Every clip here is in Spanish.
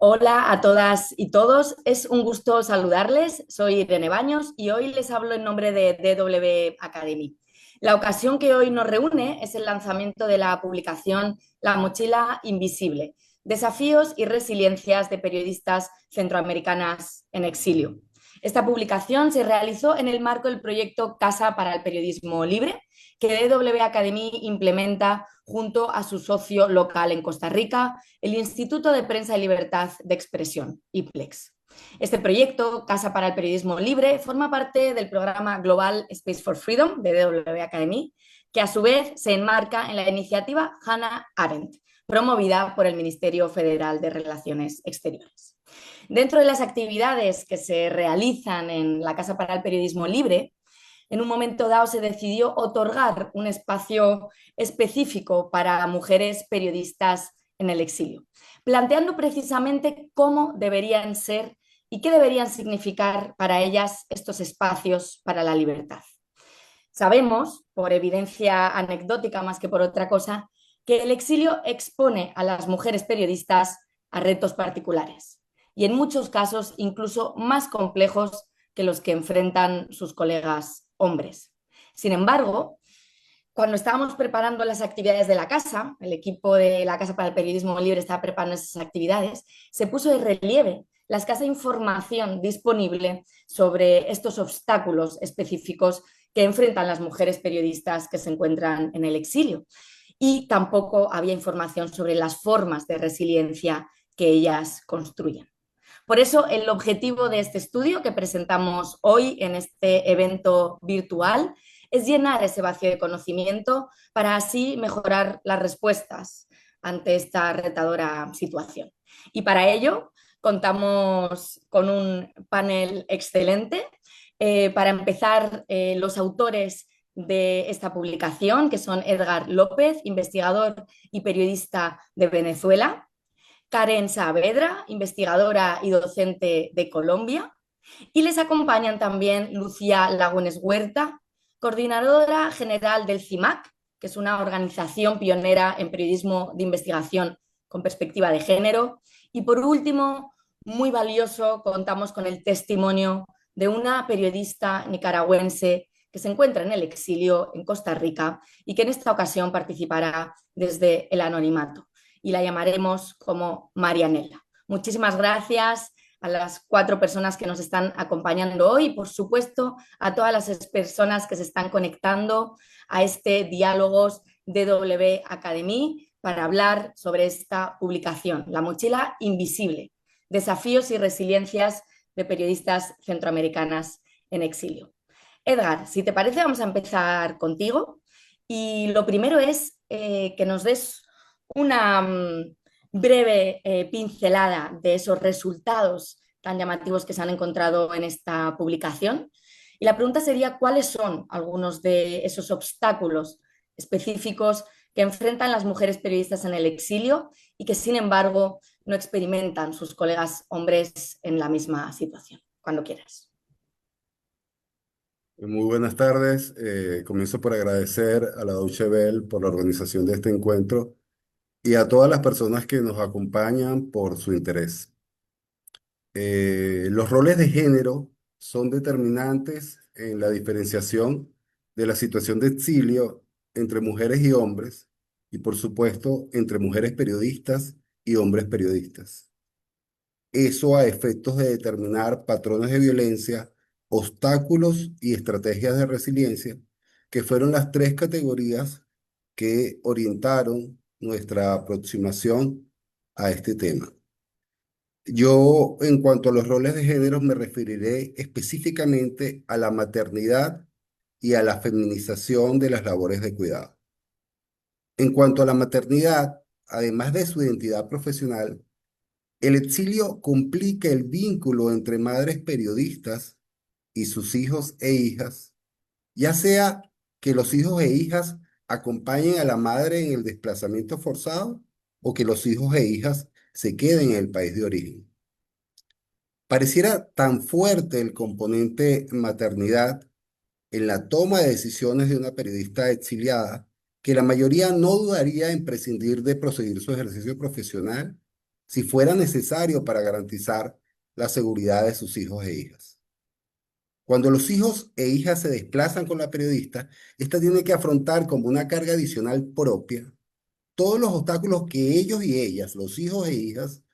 Hola a todas y todos, es un gusto saludarles. Soy Irene Baños y hoy les hablo en nombre de DW Academy. La ocasión que hoy nos reúne es el lanzamiento de la publicación La mochila invisible, desafíos y resiliencias de periodistas centroamericanas en exilio. Esta publicación se realizó en el marco del proyecto Casa para el Periodismo Libre, que DW Academy implementa junto a su socio local en Costa Rica, el Instituto de Prensa y Libertad de Expresión, IPLEX. Este proyecto, Casa para el Periodismo Libre, forma parte del programa Global Space for Freedom de DW Academy, que a su vez se enmarca en la iniciativa Hannah Arendt, promovida por el Ministerio Federal de Relaciones Exteriores. Dentro de las actividades que se realizan en la Casa para el Periodismo Libre, en un momento dado se decidió otorgar un espacio específico para mujeres periodistas en el exilio, planteando precisamente cómo deberían ser y qué deberían significar para ellas estos espacios para la libertad. Sabemos, por evidencia anecdótica más que por otra cosa, que el exilio expone a las mujeres periodistas a retos particulares y en muchos casos incluso más complejos que los que enfrentan sus colegas hombres. Sin embargo, cuando estábamos preparando las actividades de la casa, el equipo de la Casa para el Periodismo Libre estaba preparando esas actividades, se puso de relieve la escasa información disponible sobre estos obstáculos específicos que enfrentan las mujeres periodistas que se encuentran en el exilio. Y tampoco había información sobre las formas de resiliencia que ellas construyen. Por eso, el objetivo de este estudio que presentamos hoy en este evento virtual es llenar ese vacío de conocimiento para así mejorar las respuestas ante esta retadora situación. Y para ello contamos con un panel excelente. Para empezar, los autores de esta publicación, que son Edgar López, investigador y periodista de Venezuela; Karen Saavedra, investigadora y docente de Colombia; y les acompañan también Lucía Lagunes Huerta, coordinadora general del CIMAC, que es una organización pionera en periodismo de investigación con perspectiva de género; y por último, muy valioso, contamos con el testimonio de una periodista nicaragüense que se encuentra en el exilio en Costa Rica y que en esta ocasión participará desde el anonimato, y la llamaremos como Marianela. Muchísimas gracias a las 4 personas que nos están acompañando hoy y, por supuesto, a todas las personas que se están conectando a este Diálogos DW Academy para hablar sobre esta publicación, La mochila invisible, desafíos y resiliencias de periodistas centroamericanas en exilio. Edgar, si te parece, vamos a empezar contigo. Y lo primero es que nos des una breve pincelada de esos resultados tan llamativos que se han encontrado en esta publicación. Y la pregunta sería, ¿cuáles son algunos de esos obstáculos específicos que enfrentan las mujeres periodistas en el exilio y que, sin embargo, no experimentan sus colegas hombres en la misma situación? Cuando quieras. Muy buenas tardes. Comienzo por agradecer a la Deutsche Welle por la organización de este encuentro y a todas las personas que nos acompañan por su interés. Los roles de género son determinantes en la diferenciación de la situación de exilio entre mujeres y hombres y, por supuesto, entre mujeres periodistas y hombres periodistas. Eso a efectos de determinar patrones de violencia, obstáculos y estrategias de resiliencia, que fueron las tres categorías que orientaron nuestra aproximación a este tema. Yo, en cuanto a los roles de género, me referiré específicamente a la maternidad y a la feminización de las labores de cuidado. En cuanto a la maternidad, además de su identidad profesional, el exilio complica el vínculo entre madres periodistas y sus hijos e hijas, ya sea que los hijos e hijas acompañen a la madre en el desplazamiento forzado o que los hijos e hijas se queden en el país de origen. Pareciera tan fuerte el componente maternidad en la toma de decisiones de una periodista exiliada que la mayoría no dudaría en prescindir de proseguir su ejercicio profesional si fuera necesario para garantizar la seguridad de sus hijos e hijas. Cuando los hijos e hijas se desplazan con la periodista, ésta tiene que afrontar como una carga adicional propia todos los obstáculos que ellos y ellas, los hijos e hijas,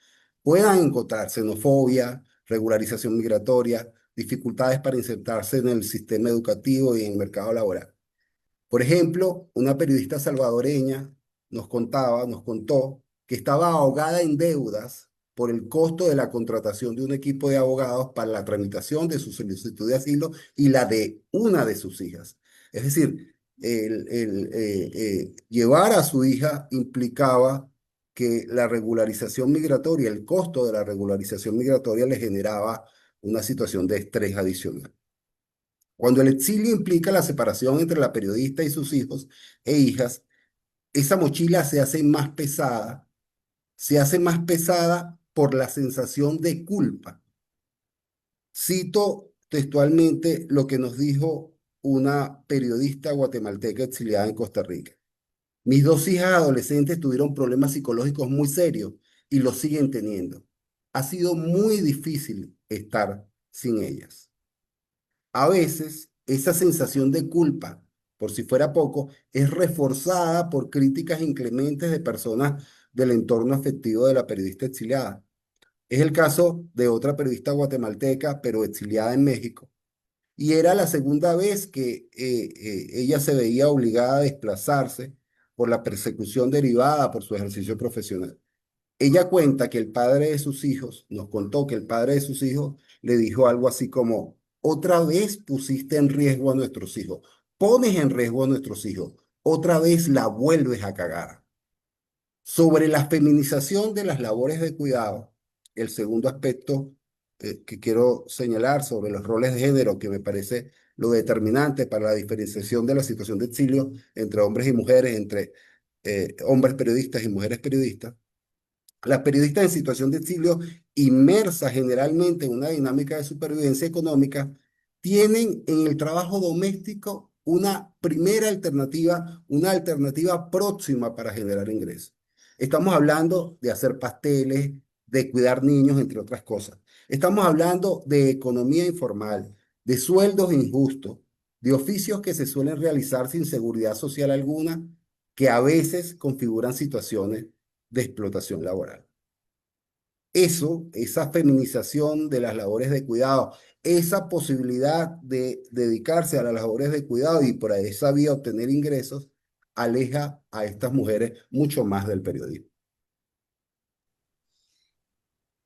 puedan encontrar: xenofobia, regularización migratoria, dificultades para insertarse en el sistema educativo y en el mercado laboral. Por ejemplo, una periodista salvadoreña nos contó que estaba ahogada en deudas por el costo de la contratación de un equipo de abogados para la tramitación de su solicitud de asilo y la de una de sus hijas. Es decir, llevar a su hija implicaba que la regularización migratoria, el costo de la regularización migratoria le generaba una situación de estrés adicional. Cuando el exilio implica la separación entre la periodista y sus hijos e hijas, esa mochila se hace más pesada por la sensación de culpa. Cito textualmente lo que nos dijo una periodista guatemalteca exiliada en Costa Rica. Mis dos hijas adolescentes tuvieron problemas psicológicos muy serios y los siguen teniendo. Ha sido muy difícil estar sin ellas. A veces, esa sensación de culpa, por si fuera poco, es reforzada por críticas inclementes de personas del entorno afectivo de la periodista exiliada. Es el caso de otra periodista guatemalteca, pero exiliada en México. Y era la segunda vez que ella se veía obligada a desplazarse por la persecución derivada por su ejercicio profesional. Ella cuenta que el padre de sus hijos, nos contó que el padre de sus hijos le dijo algo así como: otra vez pusiste en riesgo a nuestros hijos, pones en riesgo a nuestros hijos, otra vez la vuelves a cagar. Sobre la feminización de las labores de cuidado, el segundo aspecto que quiero señalar sobre los roles de género, que me parece lo determinante para la diferenciación de la situación de exilio entre hombres y mujeres, entre hombres periodistas y mujeres periodistas. Las periodistas en situación de exilio, inmersas generalmente en una dinámica de supervivencia económica, tienen en el trabajo doméstico una primera alternativa, una alternativa próxima para generar ingresos. Estamos hablando de hacer pasteles, de cuidar niños, entre otras cosas. Estamos hablando de economía informal, de sueldos injustos, de oficios que se suelen realizar sin seguridad social alguna, que a veces configuran situaciones de explotación laboral. Eso, esa feminización de las labores de cuidado, esa posibilidad de dedicarse a las labores de cuidado y por esa vía obtener ingresos, aleja a estas mujeres mucho más del periodismo.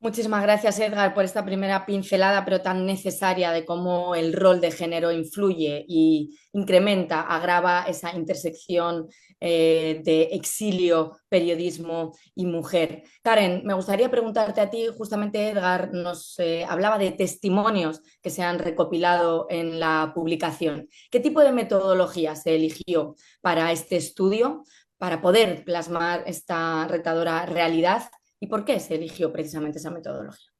Muchísimas gracias, Edgar, por esta primera pincelada, pero tan necesaria, de cómo el rol de género influye y incrementa, agrava esa intersección de exilio, periodismo y mujer. Karen, me gustaría preguntarte a ti, justamente Edgar nos hablaba de testimonios que se han recopilado en la publicación. ¿Qué tipo de metodología se eligió para este estudio, para poder plasmar esta retadora realidad? ¿Y por qué se eligió precisamente esa metodología?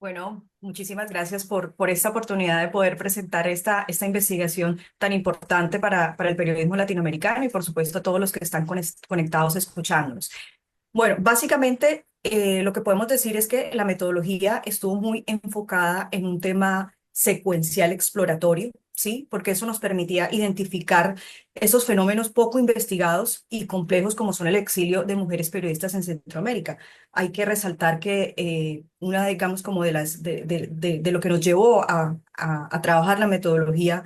Bueno, muchísimas gracias por esta oportunidad de poder presentar esta investigación tan importante para el periodismo latinoamericano y por supuesto a todos los que están conectados escuchándonos. Bueno, básicamente lo que podemos decir es que la metodología estuvo muy enfocada en un tema secuencial exploratorio, ¿sí? Porque eso nos permitía identificar esos fenómenos poco investigados y complejos como son el exilio de mujeres periodistas en Centroamérica. Hay que resaltar que una, digamos, como de lo que nos llevó a trabajar la metodología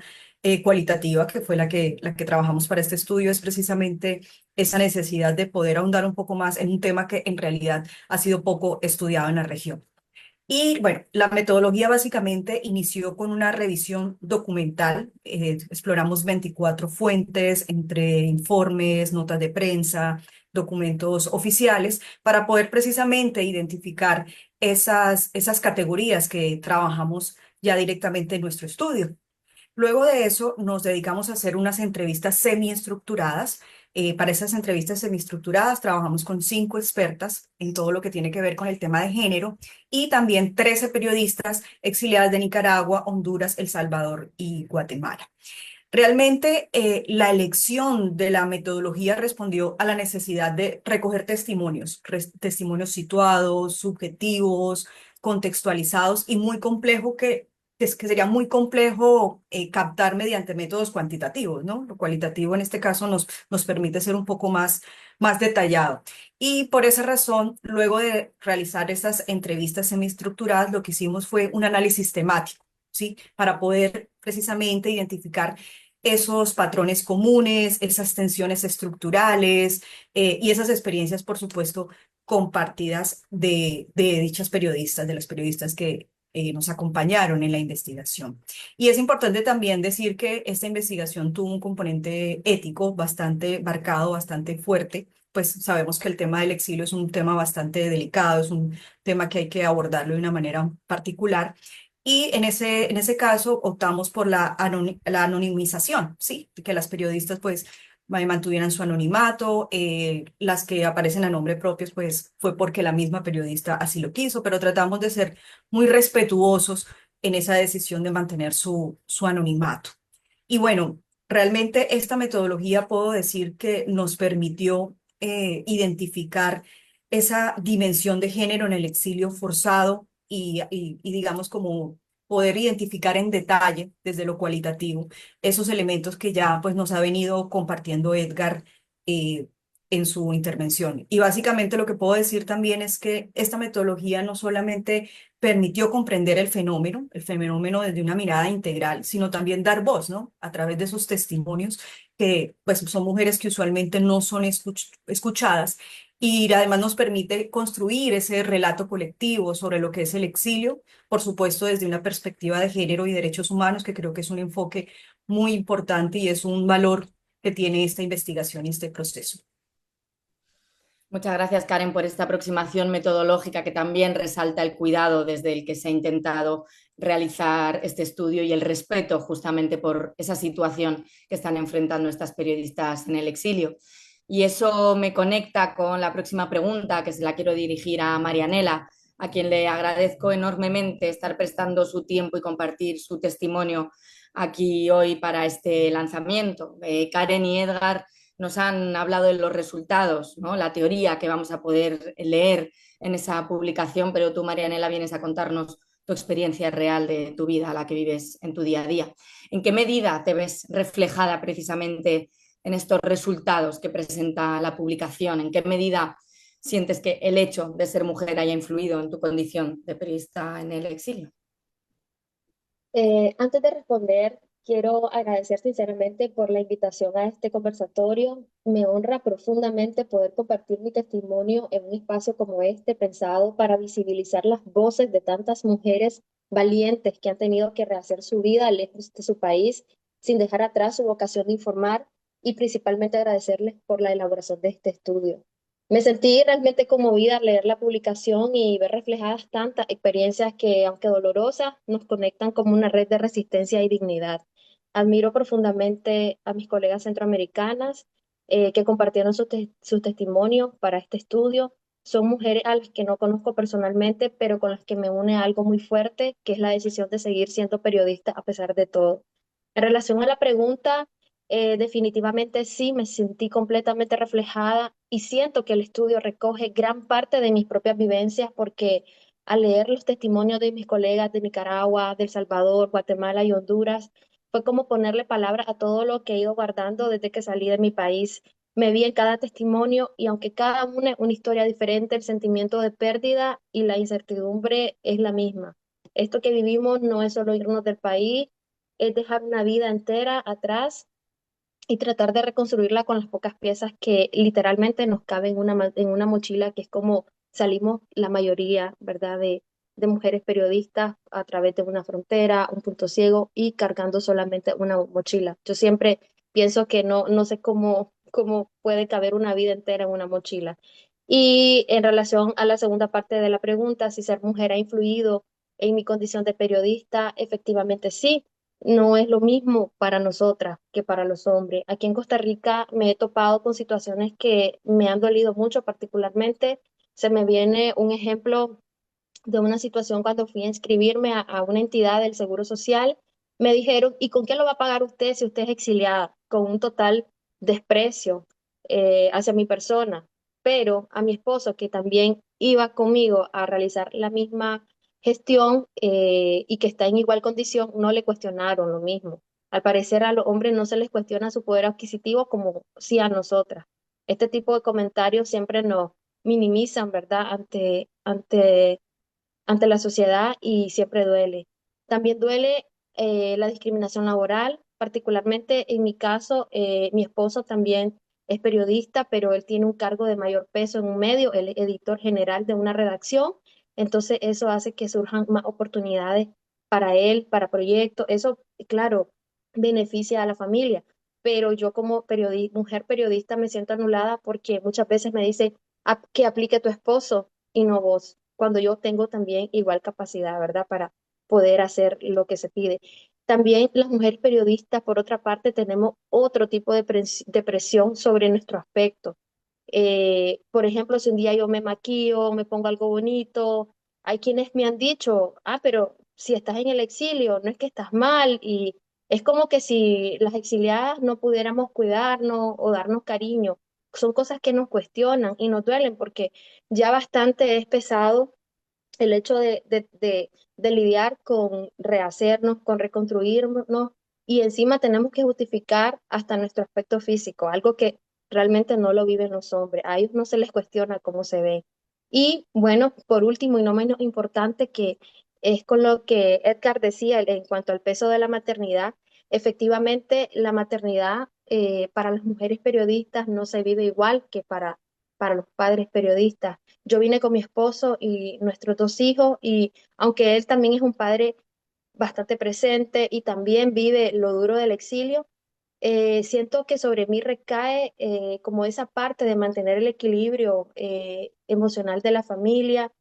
cualitativa, que fue la que trabajamos para este estudio, es precisamente esa necesidad de poder ahondar un poco más en un tema que en realidad ha sido poco estudiado en la región. Y bueno, la metodología básicamente inició con una revisión documental. Exploramos 24 fuentes entre informes, notas de prensa, documentos oficiales, para poder precisamente identificar esas categorías que trabajamos ya directamente en nuestro estudio. Luego de eso nos dedicamos a hacer unas entrevistas semiestructuradas. Para esas entrevistas semiestructuradas trabajamos con 5 expertas en todo lo que tiene que ver con el tema de género y también 13 periodistas exiliadas de Nicaragua, Honduras, El Salvador y Guatemala. Realmente la elección de la metodología respondió a la necesidad de recoger testimonios, testimonios situados, subjetivos, contextualizados y muy complejo que sería muy complejo captar mediante métodos cuantitativos, ¿no? Lo cualitativo en este caso nos permite ser un poco más detallado. Y por esa razón, luego de realizar estas entrevistas semiestructuradas, lo que hicimos fue un análisis temático, ¿sí? Para poder precisamente identificar esos patrones comunes, esas tensiones estructurales y esas experiencias, por supuesto, compartidas de dichas periodistas, de las periodistas que nos acompañaron en la investigación. Y es importante también decir que esta investigación tuvo un componente ético bastante marcado, bastante fuerte. Pues sabemos que el tema del exilio es un tema bastante delicado, es un tema que hay que abordarlo de una manera particular. Y en ese caso optamos por la anonimización, ¿sí? Que las periodistas pues mantuvieran su anonimato, las que aparecen a nombre propios pues fue porque la misma periodista así lo quiso, pero tratamos de ser muy respetuosos en esa decisión de mantener su anonimato. Y bueno, realmente esta metodología puedo decir que nos permitió identificar esa dimensión de género en el exilio forzado y digamos como poder identificar en detalle desde lo cualitativo esos elementos que ya pues nos ha venido compartiendo Edgar eh, en su intervención. Y básicamente lo que puedo decir también es que esta metodología no solamente permitió comprender el fenómeno desde una mirada integral, sino también dar voz, ¿no? A través de esos testimonios que pues son mujeres que usualmente no son escuchadas y además nos permite construir ese relato colectivo sobre lo que es el exilio, por supuesto desde una perspectiva de género y derechos humanos, que creo que es un enfoque muy importante y es un valor que tiene esta investigación y este proceso. Muchas gracias, Karen, por esta aproximación metodológica que también resalta el cuidado desde el que se ha intentado realizar este estudio y el respeto justamente por esa situación que están enfrentando estas periodistas en el exilio. Y eso me conecta con la próxima pregunta, que se la quiero dirigir a Marianela, a quien le agradezco enormemente estar prestando su tiempo y compartir su testimonio aquí hoy para este lanzamiento. Karen y Edgar nos han hablado de los resultados, ¿no? La teoría que vamos a poder leer en esa publicación, pero tú, Marianela, vienes a contarnos tu experiencia real de tu vida, la que vives en tu día a día. ¿En qué medida te ves reflejada precisamente en estos resultados que presenta la publicación? ¿En qué medida sientes que el hecho de ser mujer haya influido en tu condición de periodista en el exilio? Antes de responder, quiero agradecer sinceramente por la invitación a este conversatorio. Me honra profundamente poder compartir mi testimonio en un espacio como este, pensado para visibilizar las voces de tantas mujeres valientes que han tenido que rehacer su vida lejos de su país, sin dejar atrás su vocación de informar y principalmente agradecerles por la elaboración de este estudio. Me sentí realmente conmovida al leer la publicación y ver reflejadas tantas experiencias que, aunque dolorosas, nos conectan como una red de resistencia y dignidad. Admiro profundamente a mis colegas centroamericanas que compartieron sus testimonios para este estudio. Son mujeres a las que no conozco personalmente, pero con las que me une algo muy fuerte, que es la decisión de seguir siendo periodista a pesar de todo. En relación a la pregunta, definitivamente sí, me sentí completamente reflejada y siento que el estudio recoge gran parte de mis propias vivencias porque al leer los testimonios de mis colegas de Nicaragua, de El Salvador, Guatemala y Honduras, fue como ponerle palabras a todo lo que he ido guardando desde que salí de mi país. Me vi en cada testimonio y aunque cada una historia diferente, el sentimiento de pérdida y la incertidumbre es la misma. Esto que vivimos no es solo irnos del país, es dejar una vida entera atrás y tratar de reconstruirla con las pocas piezas que literalmente nos caben en una mochila, que es como salimos la mayoría, ¿verdad?, de mujeres periodistas a través de una frontera, un punto ciego y cargando solamente una mochila. Yo siempre pienso que no sé cómo puede caber una vida entera en una mochila. Y en relación a la segunda parte de la pregunta, si ser mujer ha influido en mi condición de periodista, efectivamente sí. No es lo mismo para nosotras que para los hombres. Aquí en Costa Rica me he topado con situaciones que me han dolido mucho, particularmente se me viene un ejemplo de una situación cuando fui a inscribirme a una entidad del Seguro Social. Me dijeron, ¿y con qué lo va a pagar usted si usted es exiliada? Con un total desprecio hacia mi persona. Pero a mi esposo, que también iba conmigo a realizar la misma gestión y que está en igual condición, no le cuestionaron lo mismo. Al parecer a los hombres no se les cuestiona su poder adquisitivo como sí a nosotras. Este tipo de comentarios siempre nos minimizan, ¿verdad? Ante la sociedad y siempre duele. También duele la discriminación laboral, particularmente en mi caso, mi esposo también es periodista, pero él tiene un cargo de mayor peso en un medio, él es editor general de una redacción, entonces eso hace que surjan más oportunidades para él, para proyectos, eso, claro, beneficia a la familia, pero yo como mujer periodista me siento anulada porque muchas veces me dicen que aplique tu esposo y no vos, cuando yo tengo también igual capacidad, ¿verdad? Para poder hacer lo que se pide. También las mujeres periodistas, por otra parte, tenemos otro tipo de presión sobre nuestro aspecto. Por ejemplo, si un día yo me maquillo, me pongo algo bonito, hay quienes me han dicho, pero si estás en el exilio, no es que estás mal, y es como que si las exiliadas no pudiéramos cuidarnos o darnos cariño. Son cosas que nos cuestionan y nos duelen porque ya bastante es pesado el hecho de lidiar con rehacernos, con reconstruirnos, y encima tenemos que justificar hasta nuestro aspecto físico, algo que realmente no lo viven los hombres. A ellos no se les cuestiona cómo se ven. Y bueno, por último y no menos importante, que es con lo que Edgar decía en cuanto al peso de la maternidad, efectivamente la maternidad para las mujeres periodistas no se vive igual que para los padres periodistas. Yo vine con mi esposo y nuestros dos hijos y aunque él también es un padre bastante presente y también vive lo duro del exilio, siento que sobre mí recae como esa parte de mantener el equilibrio emocional de la familia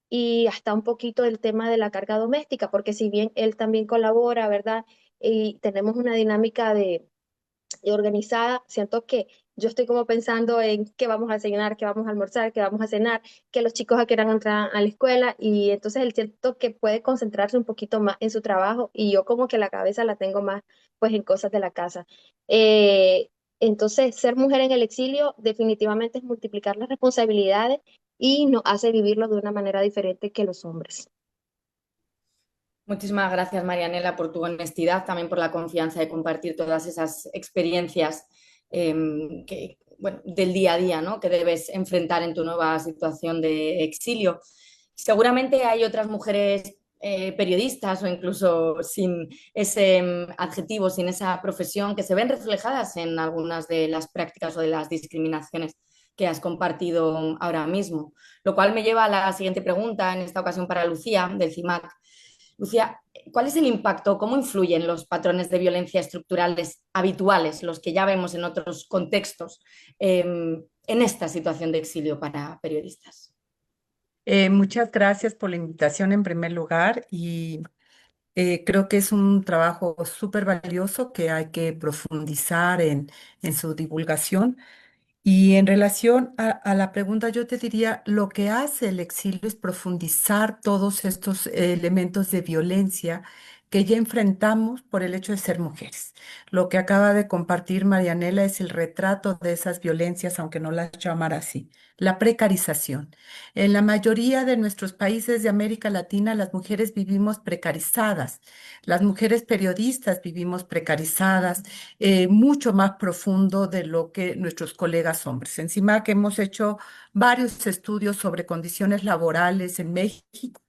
y hasta un poquito el tema de la carga doméstica, porque si bien él también colabora, ¿verdad? Y tenemos una dinámica y organizada, siento que yo estoy como pensando en qué vamos a desayunar, qué vamos a almorzar, qué vamos a cenar, que los chicos a qué hora entrar a la escuela y entonces él siento que puede concentrarse un poquito más en su trabajo y yo como que la cabeza la tengo más pues en cosas de la casa. Eh, entonces, ser mujer en el exilio definitivamente es multiplicar las responsabilidades y nos hace vivirlo de una manera diferente que los hombres. Muchísimas gracias, Marianela, por tu honestidad, también por la confianza de compartir todas esas experiencias bueno, del día a día, ¿no? Que debes enfrentar en tu nueva situación de exilio. Seguramente hay otras mujeres periodistas o incluso sin ese adjetivo, sin esa profesión, que se ven reflejadas en algunas de las prácticas o de las discriminaciones que has compartido ahora mismo. Lo cual me lleva a la siguiente pregunta, en esta ocasión para Lucía, del CIMAC. Lucía, ¿cuál es el impacto, cómo influyen los patrones de violencia estructurales habituales, los que ya vemos en otros contextos, en esta situación de exilio para periodistas? Muchas gracias por la invitación en primer lugar y creo que es un trabajo súper valioso que hay que profundizar en su divulgación. Y en relación a la pregunta, yo te diría, lo que hace el exilio es profundizar todos estos elementos de violencia que ya enfrentamos por el hecho de ser mujeres. Lo que acaba de compartir Marianela es el retrato de esas violencias, aunque no las llamar así, la precarización. En la mayoría de nuestros países de América Latina, las mujeres vivimos precarizadas, las mujeres periodistas vivimos precarizadas, mucho más profundo de lo que nuestros colegas hombres. Encima que hemos hecho varios estudios sobre condiciones laborales en México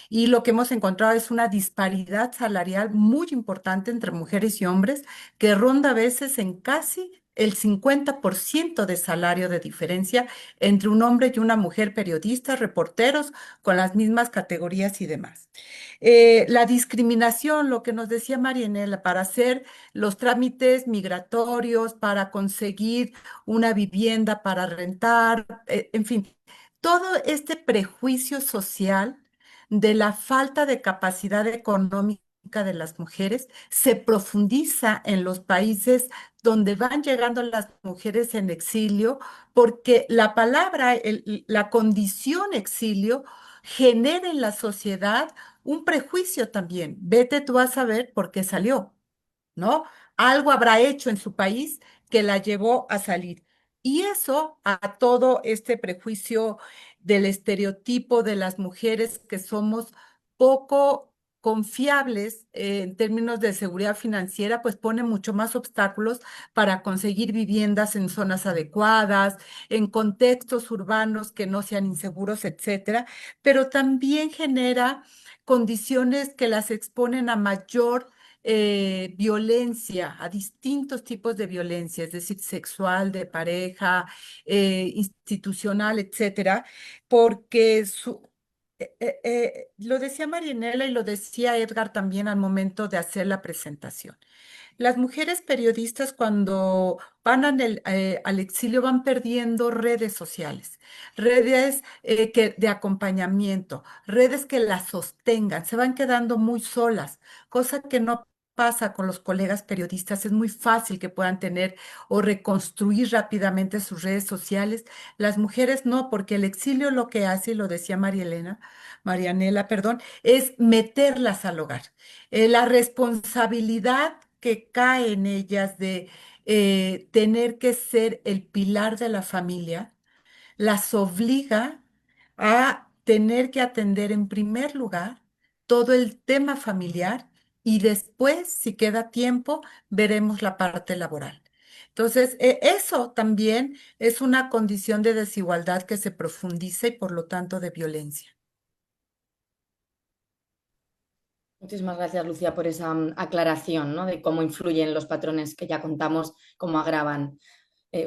y lo que hemos encontrado es una disparidad salarial muy importante entre mujeres y hombres que ronda a veces en casi el 50% de salario de diferencia entre un hombre y una mujer periodistas, reporteros con las mismas categorías y demás. La discriminación, lo que nos decía Marianela, para hacer los trámites migratorios, para conseguir una vivienda, para rentar, en fin, todo este prejuicio social de la falta de capacidad económica de las mujeres se profundiza en los países donde van llegando las mujeres en exilio, porque la palabra, la condición exilio genera en la sociedad un prejuicio también. Vete tú a saber por qué salió, ¿no? Algo habrá hecho en su país que la llevó a salir. Y eso a todo este prejuicio del estereotipo de las mujeres que somos poco confiables en términos de seguridad financiera, pues pone mucho más obstáculos para conseguir viviendas en zonas adecuadas, en contextos urbanos que no sean inseguros, etcétera, pero también genera condiciones que las exponen a mayor violencia, a distintos tipos de violencia, es decir, sexual, de pareja, institucional, etcétera, porque lo decía Marianela y lo decía Edgar también al momento de hacer la presentación. Las mujeres periodistas cuando van al exilio van perdiendo redes sociales, redes de acompañamiento, redes que las sostengan, se van quedando muy solas, cosa que no pasa con los colegas periodistas. Es muy fácil que puedan tener o reconstruir rápidamente sus redes sociales. Las mujeres no, porque el exilio lo que hace, y lo decía Marianela, perdón, es meterlas al hogar. La responsabilidad que cae en ellas de tener que ser el pilar de la familia, las obliga a tener que atender en primer lugar todo el tema familiar y después, si queda tiempo, veremos la parte laboral. Entonces, eso también es una condición de desigualdad que se profundiza y por lo tanto de violencia. Muchísimas gracias, Lucía, por esa aclaración, ¿no? De cómo influyen los patrones que ya contamos, cómo agravan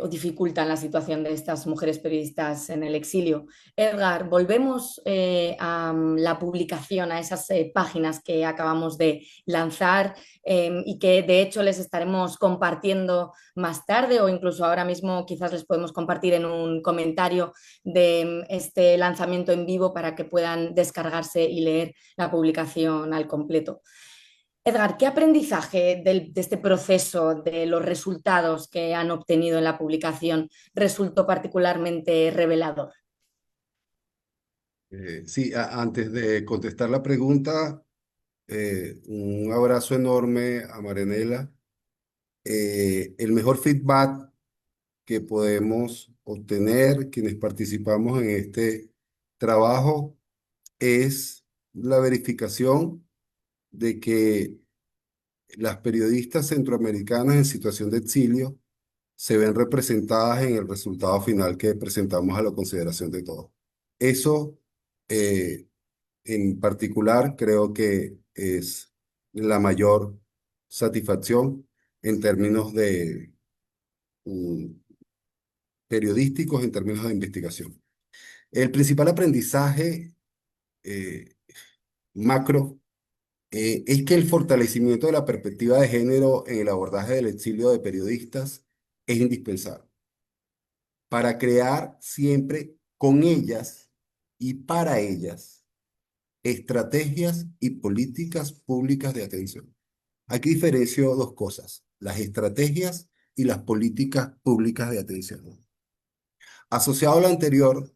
o dificultan la situación de estas mujeres periodistas en el exilio. Edgar, volvemos a la publicación, a esas páginas que acabamos de lanzar y que de hecho les estaremos compartiendo más tarde o incluso ahora mismo quizás les podemos compartir en un comentario de este lanzamiento en vivo para que puedan descargarse y leer la publicación al completo. Edgar, ¿qué aprendizaje de este proceso, de los resultados que han obtenido en la publicación, resultó particularmente revelador? Sí, antes de contestar la pregunta, un abrazo enorme a Marianela. El mejor feedback que podemos obtener quienes participamos en este trabajo es la verificación de que las periodistas centroamericanas en situación de exilio se ven representadas en el resultado final que presentamos a la consideración de todos. Eso, eh, en particular, creo que es la mayor satisfacción en términos de mm, periodísticos, en términos de investigación. El principal aprendizaje eh, macro es que el fortalecimiento de la perspectiva de género en el abordaje del exilio de periodistas es indispensable para crear siempre con ellas y para ellas estrategias y políticas públicas de atención. Aquí diferencio dos cosas, las estrategias y las políticas públicas de atención. Asociado a lo anterior,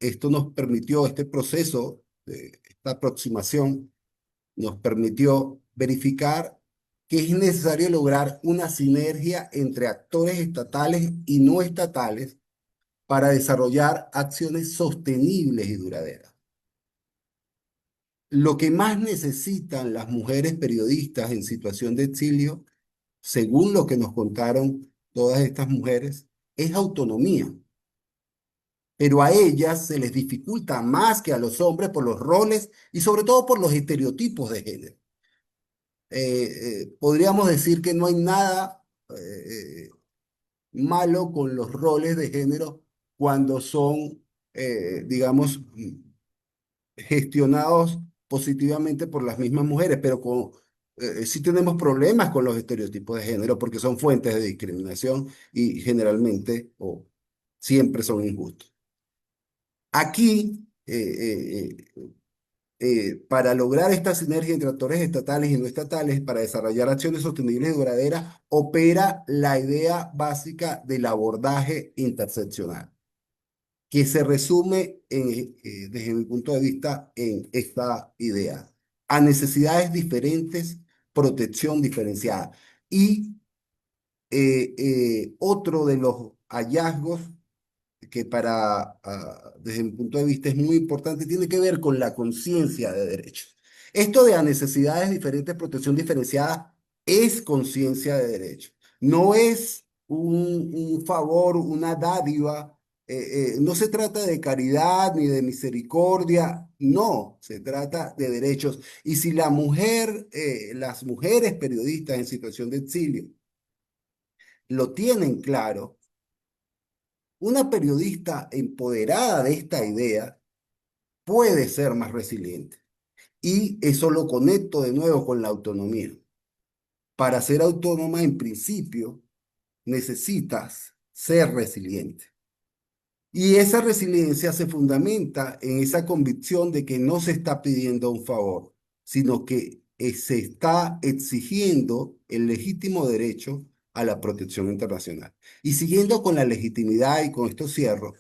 esto nos permitió, este proceso, esta aproximación, nos permitió verificar que es necesario lograr una sinergia entre actores estatales y no estatales para desarrollar acciones sostenibles y duraderas. Lo que más necesitan las mujeres periodistas en situación de exilio, según lo que nos contaron todas estas mujeres, es autonomía. Pero a ellas se les dificulta más que a los hombres por los roles y sobre todo por los estereotipos de género. Podríamos decir que no hay nada malo con los roles de género cuando son, digamos, gestionados positivamente por las mismas mujeres, pero sí tenemos problemas con los estereotipos de género porque son fuentes de discriminación y generalmente o siempre son injustos. Aquí, para lograr esta sinergia entre actores estatales y no estatales, para desarrollar acciones sostenibles y duraderas, opera la idea básica del abordaje interseccional. que se resume, desde mi punto de vista, en esta idea. A necesidades diferentes, protección diferenciada. Y otro de los hallazgos que desde mi punto de vista es muy importante, tiene que ver con la conciencia de derechos. Esto de a necesidades diferentes, protección diferenciada, es conciencia de derechos. No es un favor, una dádiva. No se trata de caridad ni de misericordia, no, se trata de derechos. Y si las mujeres periodistas en situación de exilio lo tienen claro, una periodista empoderada de esta idea puede ser más resiliente. Y eso lo conecto de nuevo con la autonomía. Para ser autónoma, en principio, necesitas ser resiliente. Y esa resiliencia se fundamenta en esa convicción de que no se está pidiendo un favor, sino que se está exigiendo el legítimo derecho a la protección internacional. Y siguiendo con la legitimidad, y con esto cierro,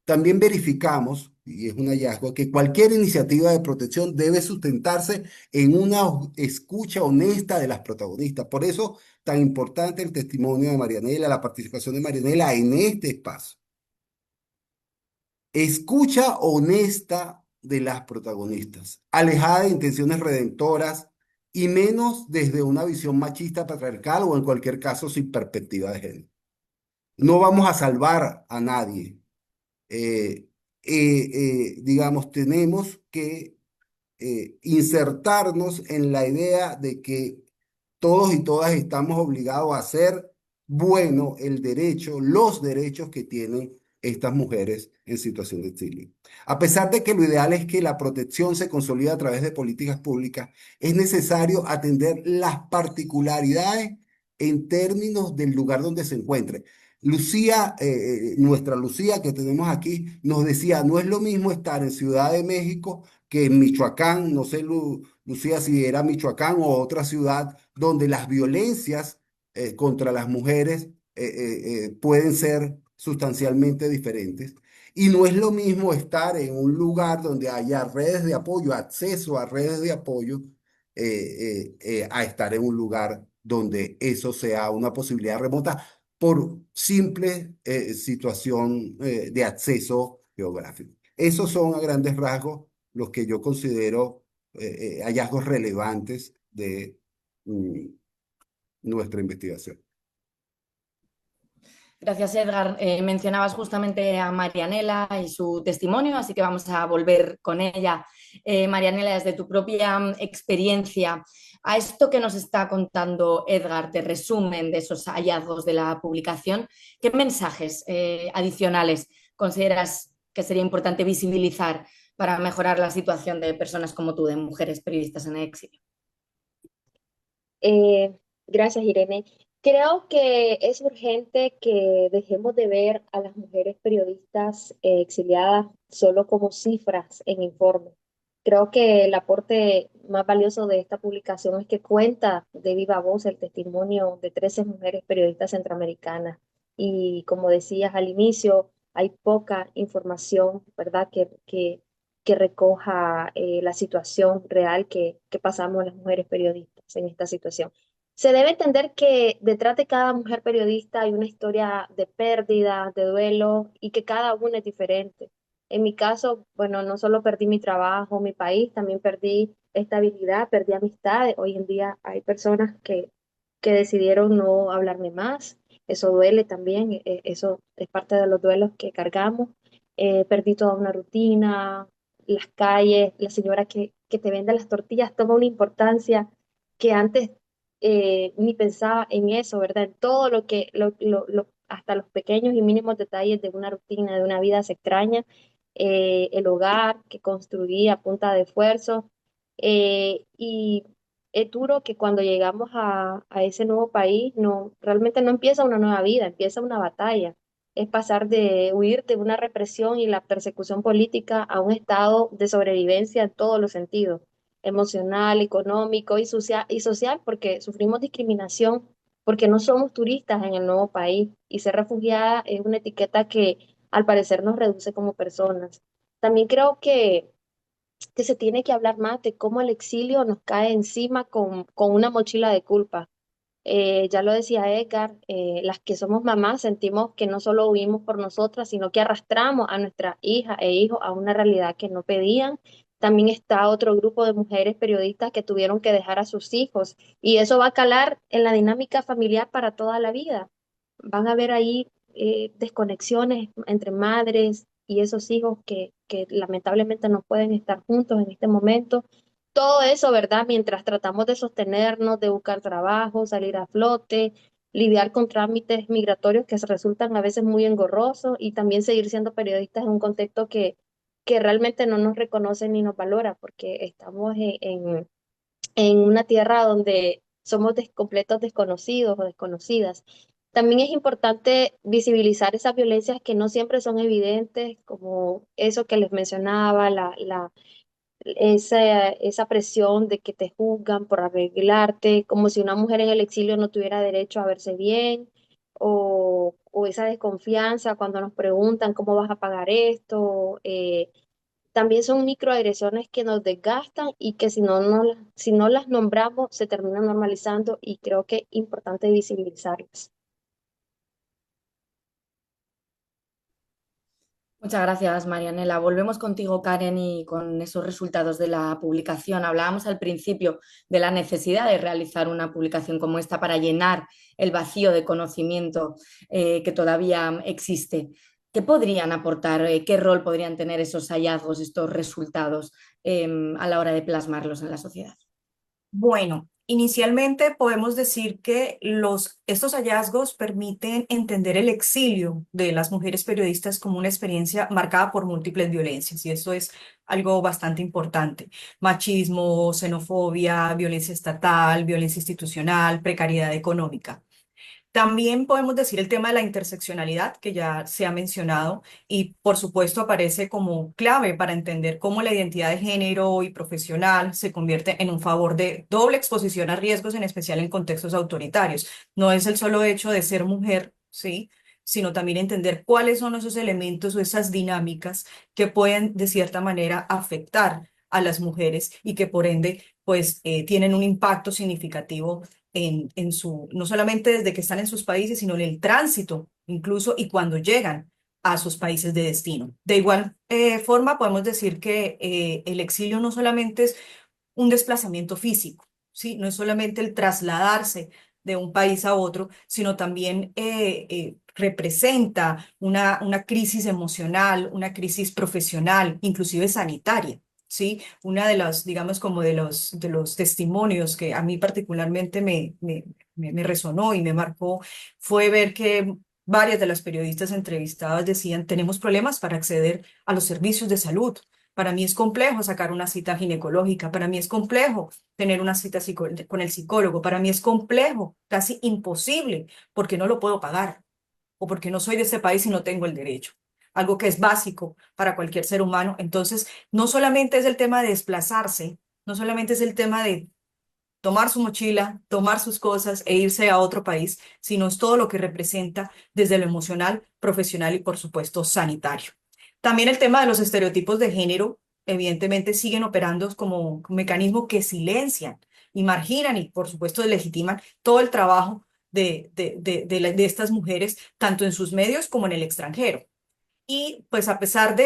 también verificamos, y es un hallazgo, que cualquier iniciativa de protección debe sustentarse en una escucha honesta de las protagonistas. Por eso, tan importante el testimonio de Marianela, la participación de Marianela en este espacio. Escucha honesta de las protagonistas, alejada de intenciones redentoras y menos desde una visión machista, patriarcal o en cualquier caso sin perspectiva de género. No vamos a salvar a nadie. Digamos, tenemos que insertarnos en la idea de que todos y todas estamos obligados a hacer bueno los derechos que tienen estas mujeres en situación de exilio. A pesar de que lo ideal es que la protección se consolide a través de políticas públicas, es necesario atender las particularidades en términos del lugar donde se encuentre. Lucía, nuestra Lucía que tenemos aquí, nos decía, no es lo mismo estar en Ciudad de México que en Michoacán, no sé, Lucía, si era Michoacán o otra ciudad donde las violencias contra las mujeres pueden ser sustancialmente diferentes. Y no es lo mismo estar en un lugar donde haya redes de apoyo, acceso a redes de apoyo, a estar en un lugar donde eso sea una posibilidad remota por simple situación de acceso geográfico. Esos son a grandes rasgos los que yo considero hallazgos relevantes de nuestra investigación. Gracias, Edgar. Mencionabas justamente a Marianela y su testimonio, así que vamos a volver con ella. Marianela, desde tu propia experiencia, a esto que nos está contando Edgar, de resumen de esos hallazgos de la publicación, ¿qué mensajes adicionales consideras que sería importante visibilizar para mejorar la situación de personas como tú, de mujeres periodistas en el exilio? Gracias, Irene. Creo que es urgente que dejemos de ver a las mujeres periodistas exiliadas solo como cifras en informes. Creo que el aporte más valioso de esta publicación es que cuenta de viva voz el testimonio de 13 mujeres periodistas centroamericanas. Y como decías al inicio, hay poca información, ¿verdad?, que recoja la situación real que pasamos las mujeres periodistas en esta situación. Se debe entender que detrás de cada mujer periodista hay una historia de pérdida, de duelo y que cada una es diferente. En mi caso, bueno, no solo perdí mi trabajo, mi país, también perdí estabilidad, perdí amistades. Hoy en día hay personas que decidieron no hablarme más. Eso duele también, eso es parte de los duelos que cargamos. Perdí toda una rutina, las calles, la señora que te vende las tortillas toma una importancia que antes ni pensaba en eso, ¿verdad? En todo lo que, hasta los pequeños y mínimos detalles de una rutina, de una vida se extraña, el hogar que construí a punta de esfuerzo, y es duro que cuando llegamos a ese nuevo país, no, realmente no empieza una nueva vida, empieza una batalla. Es pasar de huir de una represión y la persecución política a un estado de sobrevivencia en todos los sentidos, emocional, económico y social, porque sufrimos discriminación, porque no somos turistas en el nuevo país y ser refugiada es una etiqueta que al parecer nos reduce como personas. También creo que se tiene que hablar más de cómo el exilio nos cae encima con una mochila de culpa. Ya lo decía Edgar, las que somos mamás sentimos que no solo huimos por nosotras, sino que arrastramos a nuestra hija e hijo a una realidad que no pedían. También está otro grupo de mujeres periodistas que tuvieron que dejar a sus hijos y eso va a calar en la dinámica familiar para toda la vida. Van a haber ahí desconexiones entre madres y esos hijos que lamentablemente no pueden estar juntos en este momento. Todo eso, ¿verdad? Mientras tratamos de sostenernos, de buscar trabajo, salir a flote, lidiar con trámites migratorios que se resultan a veces muy engorrosos y también seguir siendo periodistas en un contexto que realmente no nos reconoce ni nos valora porque estamos en una tierra donde somos completos desconocidos o desconocidas. También es importante visibilizar esas violencias que no siempre son evidentes, como eso que les mencionaba, esa presión de que te juzgan por arreglarte, como si una mujer en el exilio no tuviera derecho a verse bien, o esa desconfianza cuando nos preguntan cómo vas a pagar esto. También son microagresiones que nos desgastan y que si no las nombramos se terminan normalizando y creo que es importante visibilizarlas. Muchas gracias, Marianela. Volvemos contigo, Karen, y con esos resultados de la publicación. Hablábamos al principio de la necesidad de realizar una publicación como esta para llenar el vacío de conocimiento que todavía existe. ¿Qué podrían aportar? ¿Qué rol podrían tener esos hallazgos, estos resultados a la hora de plasmarlos en la sociedad? Bueno, inicialmente podemos decir que estos hallazgos permiten entender el exilio de las mujeres periodistas como una experiencia marcada por múltiples violencias, y esto es algo bastante importante. Machismo, xenofobia, violencia estatal, violencia institucional, precariedad económica. También podemos decir el tema de la interseccionalidad, que ya se ha mencionado, y por supuesto aparece como clave para entender cómo la identidad de género y profesional se convierte en un favor de doble exposición a riesgos, en especial en contextos autoritarios. No es el solo hecho de ser mujer, ¿sí?, sino también entender cuáles son esos elementos o esas dinámicas que pueden de cierta manera afectar a las mujeres y que por ende pues tienen un impacto significativo no solamente desde que están en sus países, sino en el tránsito, incluso y cuando llegan a sus países de destino. De igual forma, podemos decir que el exilio no solamente es un desplazamiento físico, ¿sí? No es solamente el trasladarse de un país a otro, sino también representa una crisis emocional, una crisis profesional, inclusive sanitaria. ¿Sí? Una de las, digamos, como de los testimonios que a mí particularmente me resonó y me marcó fue ver que varias de las periodistas entrevistadas decían, tenemos problemas para acceder a los servicios de salud. Para mí es complejo sacar una cita ginecológica, para mí es complejo tener una cita con el psicólogo, para mí es complejo, casi imposible, porque no lo puedo pagar o porque no soy de ese país y no tengo el derecho, algo que es básico para cualquier ser humano. Entonces, no solamente es el tema de desplazarse, no solamente es el tema de tomar su mochila, tomar sus cosas e irse a otro país, sino es todo lo que representa desde lo emocional, profesional y, por supuesto, sanitario. También el tema de los estereotipos de género, evidentemente, siguen operando como un mecanismo que silencian y marginan y, por supuesto, deslegitiman todo el trabajo de estas mujeres, tanto en sus medios como en el extranjero. Y pues a pesar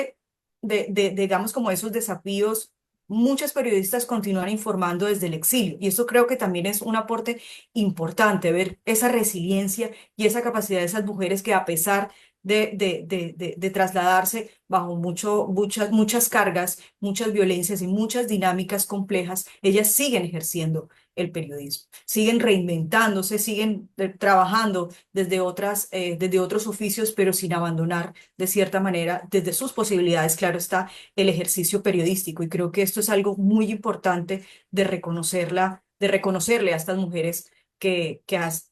digamos, como esos desafíos, muchas periodistas continúan informando desde el exilio. Y eso creo que también es un aporte importante, ver esa resiliencia y esa capacidad de esas mujeres que a pesar de trasladarse bajo muchas cargas, muchas violencias y muchas dinámicas complejas, ellas siguen ejerciendo el periodismo, siguen reinventándose, siguen trabajando desde otros oficios, pero sin abandonar de cierta manera, desde sus posibilidades, claro está, el ejercicio periodístico. Y creo que esto es algo muy importante de reconocerle a estas mujeres que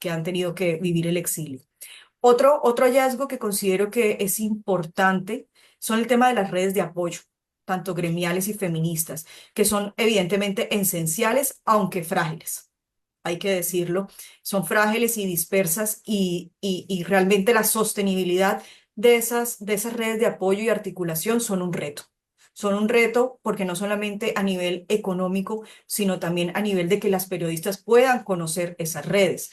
han tenido que vivir el exilio. Otro hallazgo que considero que es importante son el tema de las redes de apoyo, tanto gremiales y feministas, que son evidentemente esenciales, aunque frágiles. Hay que decirlo, son frágiles y dispersas y realmente la sostenibilidad de esas redes de apoyo y articulación son un reto. Son un reto porque no solamente a nivel económico, sino también a nivel de que las periodistas puedan conocer esas redes.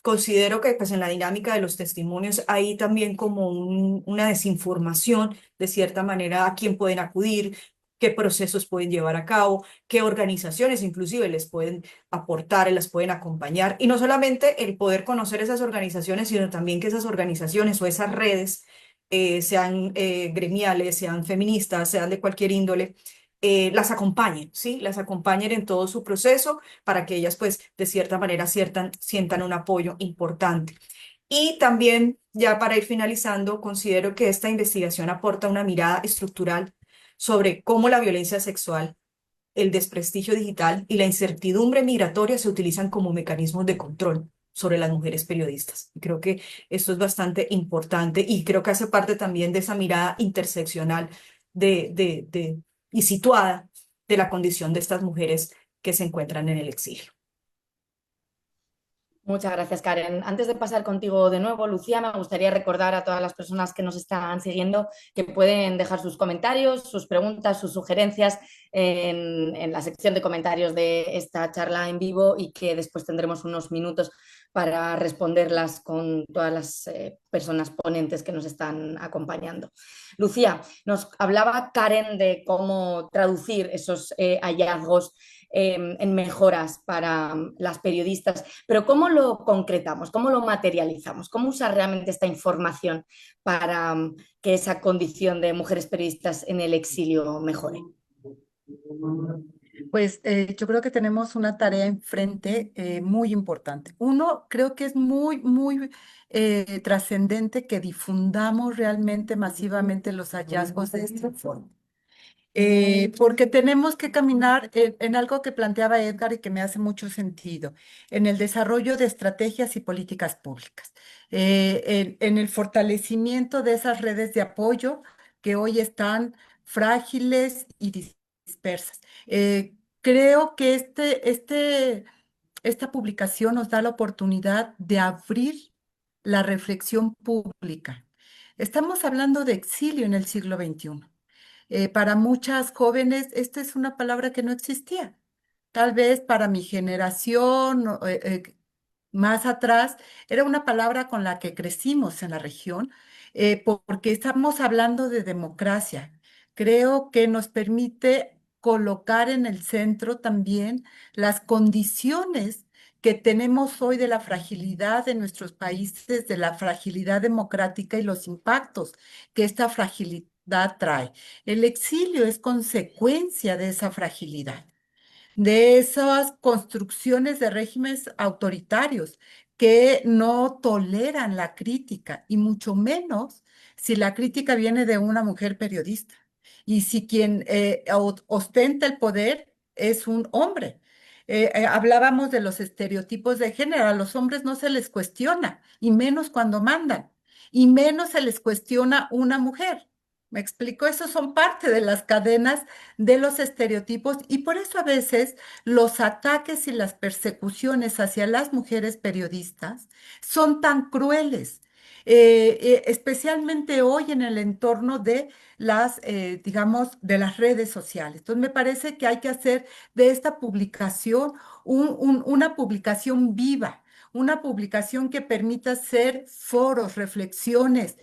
Considero que pues, en la dinámica de los testimonios hay también como una desinformación, de cierta manera, a quién pueden acudir, qué procesos pueden llevar a cabo, qué organizaciones inclusive les pueden aportar, las pueden acompañar. Y no solamente el poder conocer esas organizaciones, sino también que esas organizaciones o esas redes, sean gremiales, sean feministas, sean de cualquier índole, las acompañen, ¿sí? Las acompañen en todo su proceso para que ellas, pues, de cierta manera sientan un apoyo importante. Y también, ya para ir finalizando, considero que esta investigación aporta una mirada estructural sobre cómo la violencia sexual, el desprestigio digital y la incertidumbre migratoria se utilizan como mecanismos de control sobre las mujeres periodistas. Y creo que esto es bastante importante y creo que hace parte también de esa mirada interseccional y situada de la condición de estas mujeres que se encuentran en el exilio. Muchas gracias, Karen. Antes de pasar contigo de nuevo, Lucía, me gustaría recordar a todas las personas que nos están siguiendo que pueden dejar sus comentarios, sus preguntas, sus sugerencias en la sección de comentarios de esta charla en vivo y que después tendremos unos minutos para responderlas con todas las personas ponentes que nos están acompañando. Lucía, nos hablaba Karen de cómo traducir esos hallazgos en mejoras para las periodistas, pero ¿cómo lo concretamos? ¿Cómo lo materializamos? ¿Cómo usar realmente esta información para que esa condición de mujeres periodistas en el exilio mejore? Pues yo creo que tenemos una tarea enfrente muy importante. Uno, creo que es muy trascendente que difundamos realmente masivamente los hallazgos de este informe. Porque tenemos que caminar en algo que planteaba Edgar y que me hace mucho sentido, en el desarrollo de estrategias y políticas públicas, en el fortalecimiento de esas redes de apoyo que hoy están frágiles y dispersas. Creo que esta publicación nos da la oportunidad de abrir la reflexión pública. Estamos hablando de exilio en el siglo XXI. Para muchas jóvenes, esta es una palabra que no existía. Tal vez para mi generación, más atrás, era una palabra con la que crecimos en la región, porque estamos hablando de democracia. Creo que nos permite colocar en el centro también las condiciones que tenemos hoy de la fragilidad de nuestros países, de la fragilidad democrática y los impactos que esta fragilidad trae. El exilio es consecuencia de esa fragilidad, de esas construcciones de regímenes autoritarios que no toleran la crítica, y mucho menos si la crítica viene de una mujer periodista y si quien ostenta el poder es un hombre. Hablábamos de los estereotipos de género, a los hombres no se les cuestiona, y menos cuando mandan, y menos se les cuestiona una mujer. ¿Me explico? Esos son parte de las cadenas de los estereotipos, y por eso a veces los ataques y las persecuciones hacia las mujeres periodistas son tan crueles, especialmente hoy en el entorno de digamos, de las redes sociales. Entonces me parece que hay que hacer de esta publicación una publicación viva. Una publicación que permita hacer foros, reflexiones,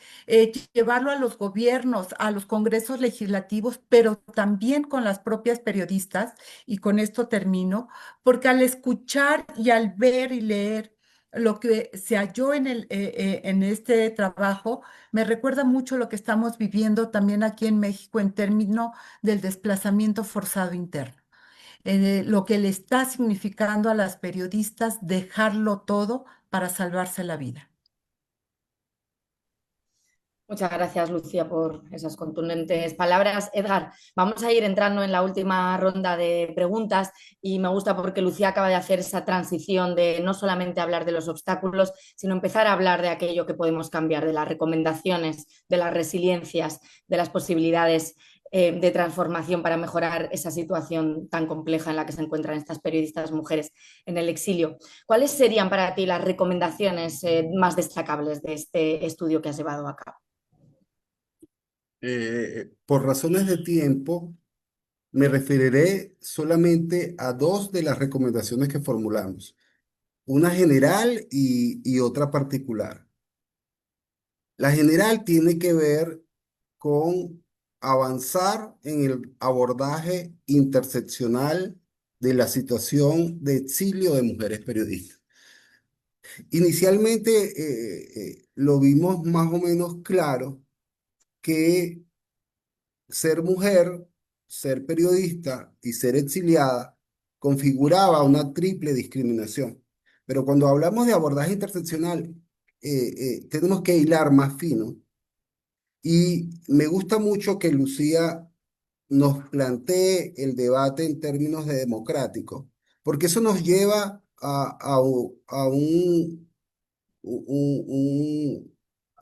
llevarlo a los gobiernos, a los congresos legislativos, pero también con las propias periodistas, y con esto termino, porque al escuchar y al ver y leer lo que se halló en este trabajo, me recuerda mucho lo que estamos viviendo también aquí en México en términos del desplazamiento forzado interno, lo que le está significando a las periodistas dejarlo todo para salvarse la vida. Muchas gracias, Lucía, por esas contundentes palabras. Edgar, vamos a ir entrando en la última ronda de preguntas y me gusta porque Lucía acaba de hacer esa transición de no solamente hablar de los obstáculos, sino empezar a hablar de aquello que podemos cambiar, de las recomendaciones, de las resiliencias, de las posibilidades de transformación para mejorar esa situación tan compleja en la que se encuentran estas periodistas mujeres en el exilio. ¿Cuáles serían para ti las recomendaciones más destacables de este estudio que has llevado a cabo? Por razones de tiempo, me referiré solamente a dos de las recomendaciones que formulamos, una general y otra particular. La general tiene que ver con avanzar en el abordaje interseccional de la situación de exilio de mujeres periodistas. Inicialmente lo vimos más o menos claro que ser mujer, ser periodista y ser exiliada configuraba una triple discriminación. Pero cuando hablamos de abordaje interseccional, tenemos que hilar más fino. Y me gusta mucho que Lucía nos plantee el debate en términos de democrático, porque eso nos lleva a un, un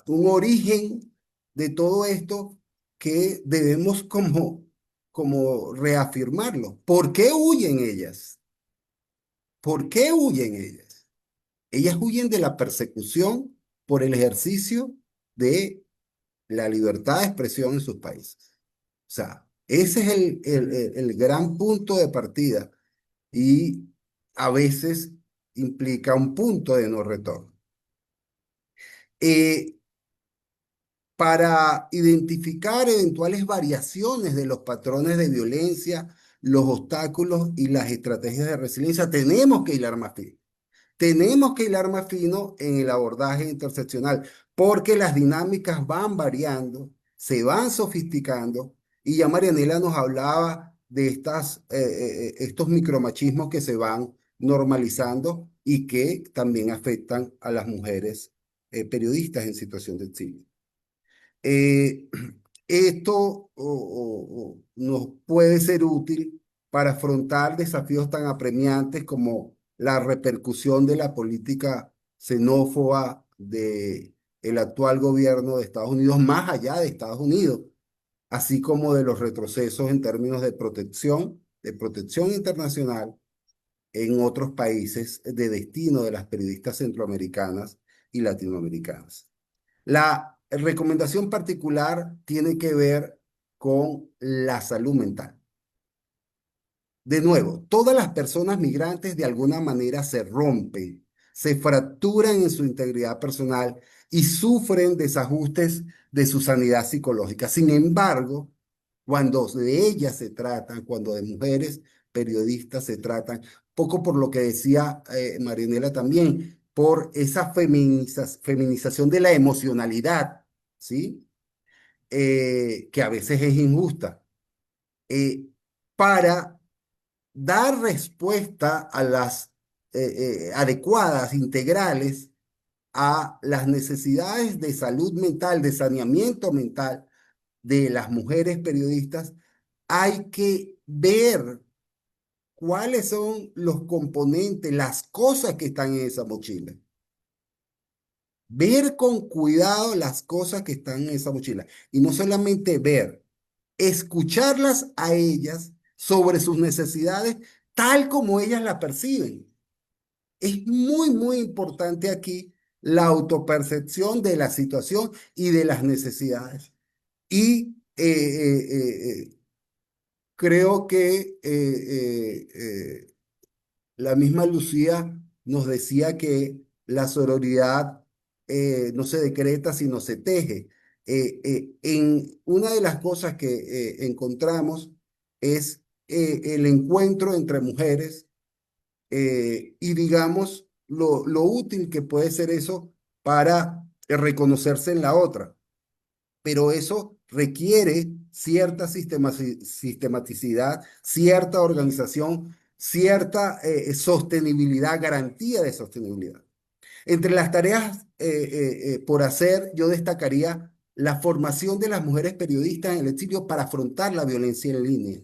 origen de todo esto que debemos como reafirmarlo. ¿Por qué huyen ellas? ¿Por qué huyen ellas? Ellas huyen de la persecución por el ejercicio de la libertad de expresión en sus países. O sea, ese es el gran punto de partida y a veces implica un punto de no retorno. Eh, para identificar eventuales variaciones de los patrones de violencia, los obstáculos y las estrategias de resiliencia, tenemos que hilar más fino. Tenemos que hilar más fino en el abordaje interseccional, porque las dinámicas van variando, se van sofisticando, y ya Marianela nos hablaba de estos micromachismos que se van normalizando y que también afectan a las mujeres periodistas en situación de exilio. Eh, Esto nos puede ser útil para afrontar desafíos tan apremiantes como la repercusión de la política xenófoba del actual gobierno de Estados Unidos, más allá de Estados Unidos, así como de los retrocesos en términos de protección internacional en otros países de destino de las periodistas centroamericanas y latinoamericanas. La recomendación particular tiene que ver con la salud mental. De nuevo, todas las personas migrantes de alguna manera se rompen, se fracturan en su integridad personal y sufren desajustes de su sanidad psicológica. Sin embargo, cuando de ellas se tratan, cuando de mujeres periodistas se tratan, poco por lo que decía Marianela también, por esa feminización de la emocionalidad, ¿sí? Que a veces es injusta, para dar respuesta a las adecuadas, integrales, a las necesidades de salud mental, de saneamiento mental de las mujeres periodistas, hay que ver cuáles son los componentes, las cosas que están en esa mochila. Ver con cuidado las cosas que están en esa mochila. Y no solamente ver, escucharlas a ellas sobre sus necesidades tal como ellas la perciben. Es muy, muy importante aquí la autopercepción de la situación y de las necesidades. Y creo que la misma Lucía nos decía que la sororidad no se decreta, sino se teje. En una de las cosas que encontramos es el encuentro entre mujeres y digamos lo útil que puede ser eso para reconocerse en la otra. Pero eso requiere cierta sistematicidad, cierta organización, cierta sostenibilidad, garantía de sostenibilidad. Entre las tareas por hacer, yo destacaría la formación de las mujeres periodistas en el exilio para afrontar la violencia en línea.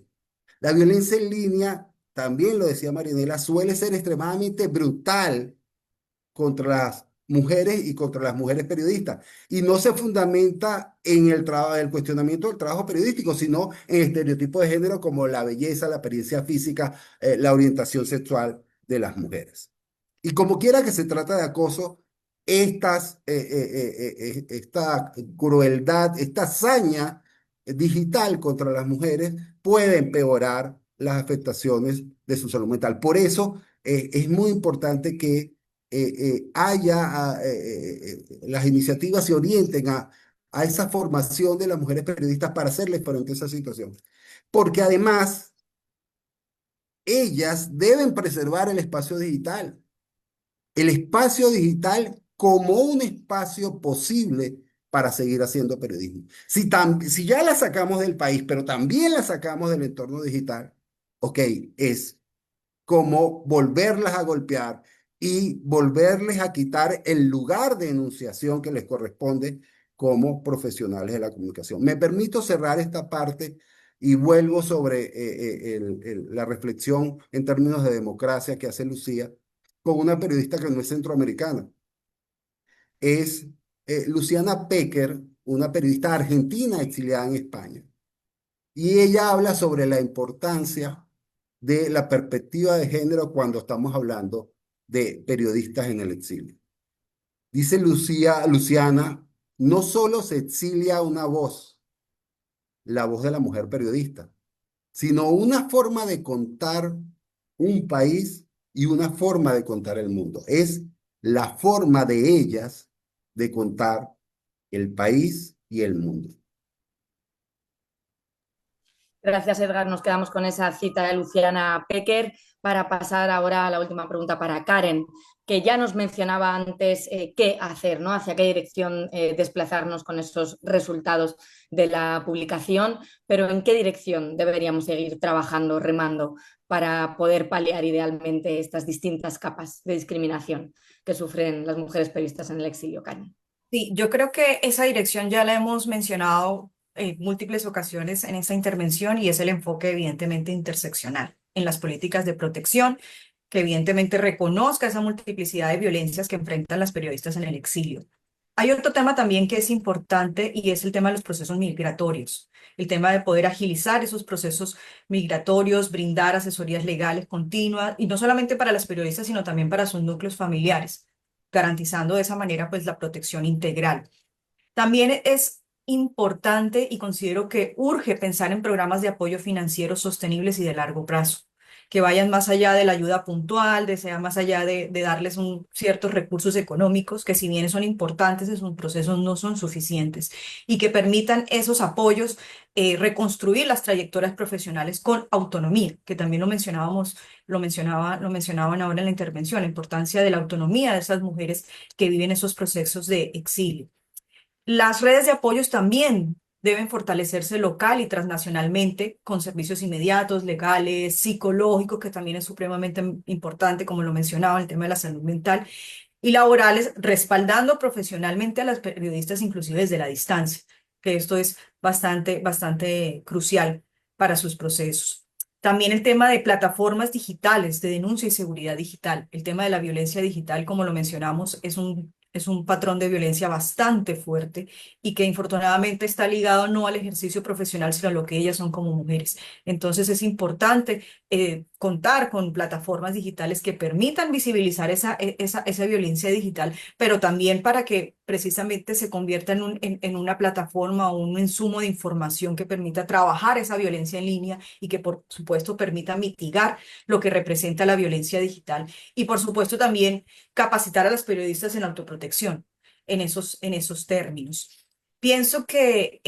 La violencia en línea, también lo decía Marianela, suele ser extremadamente brutal contra las mujeres y contra las mujeres periodistas. Y no se fundamenta en el cuestionamiento del trabajo periodístico, sino en estereotipos de género como la belleza, la apariencia física, la orientación sexual de las mujeres. Y como quiera que se trata de acoso, esta crueldad, esta hazaña digital contra las mujeres puede empeorar las afectaciones de su salud mental. Por eso es muy importante que las iniciativas se orienten a esa formación de las mujeres periodistas para hacerles frente a esa situación. Porque además, ellas deben preservar el espacio digital como un espacio posible para seguir haciendo periodismo. Si ya la sacamos del país, pero también la sacamos del entorno digital, ok, es como volverlas a golpear y volverles a quitar el lugar de enunciación que les corresponde como profesionales de la comunicación. Me permito cerrar esta parte y vuelvo sobre la reflexión en términos de democracia que hace Lucía con una periodista que no es centroamericana. Es Luciana Pecker, una periodista argentina exiliada en España. Y ella habla sobre la importancia de la perspectiva de género cuando estamos hablando de periodistas en el exilio. Dice Luciana, no solo se exilia una voz, la voz de la mujer periodista, sino una forma de contar un país y una forma de contar el mundo. Es la forma de ellas de contar el país y el mundo. Gracias, Edgar. Nos quedamos con esa cita de Luciana Pecker para pasar ahora a la última pregunta para Karen, que ya nos mencionaba antes qué hacer, ¿no? Hacia qué dirección desplazarnos con esos resultados de la publicación, pero en qué dirección deberíamos seguir trabajando, remando, para poder paliar idealmente estas distintas capas de discriminación que sufren las mujeres periodistas en el exilio, Karen. Sí, yo creo que esa dirección ya la hemos mencionado en múltiples ocasiones en esta intervención y es el enfoque evidentemente interseccional en las políticas de protección, que evidentemente reconozca esa multiplicidad de violencias que enfrentan las periodistas en el exilio. Hay otro tema también que es importante y es el tema de los procesos migratorios, el tema de poder agilizar esos procesos migratorios, brindar asesorías legales continuas y no solamente para las periodistas, sino también para sus núcleos familiares, garantizando de esa manera pues la protección integral. También es importante y considero que urge pensar en programas de apoyo financiero sostenibles y de largo plazo, que vayan más allá de la ayuda puntual, sea más allá de darles ciertos recursos económicos, que si bien son importantes en sus procesos no son suficientes, y que permitan esos apoyos reconstruir las trayectorias profesionales con autonomía, que también lo mencionaban ahora en la intervención, la importancia de la autonomía de esas mujeres que viven esos procesos de exilio. Las redes de apoyos también deben fortalecerse local y transnacionalmente con servicios inmediatos, legales, psicológicos, que también es supremamente importante, como lo mencionaba, el tema de la salud mental, y laborales, respaldando profesionalmente a las periodistas inclusive desde la distancia, que esto es bastante crucial para sus procesos. También el tema de plataformas digitales, de denuncia y seguridad digital. El tema de la violencia digital, como lo mencionamos, es un patrón de violencia bastante fuerte y que infortunadamente está ligado no al ejercicio profesional, sino a lo que ellas son como mujeres. Entonces es importante contar con plataformas digitales que permitan visibilizar esa violencia digital, pero también para que precisamente se convierta en una plataforma o un insumo de información que permita trabajar esa violencia en línea y que por supuesto permita mitigar lo que representa la violencia digital. Y por supuesto también capacitar a las periodistas en autoprotección en esos términos. Pienso que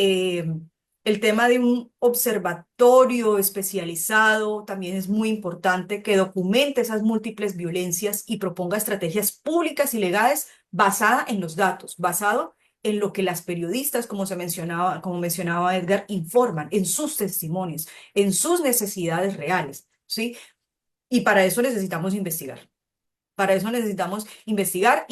el tema de un observatorio especializado también es muy importante, que documente esas múltiples violencias y proponga estrategias públicas y legales basadas en los datos, basado en lo que las periodistas, como mencionaba Edgar, informan, en sus testimonios, en sus necesidades reales, ¿sí? Y para eso necesitamos investigar. Para eso necesitamos investigar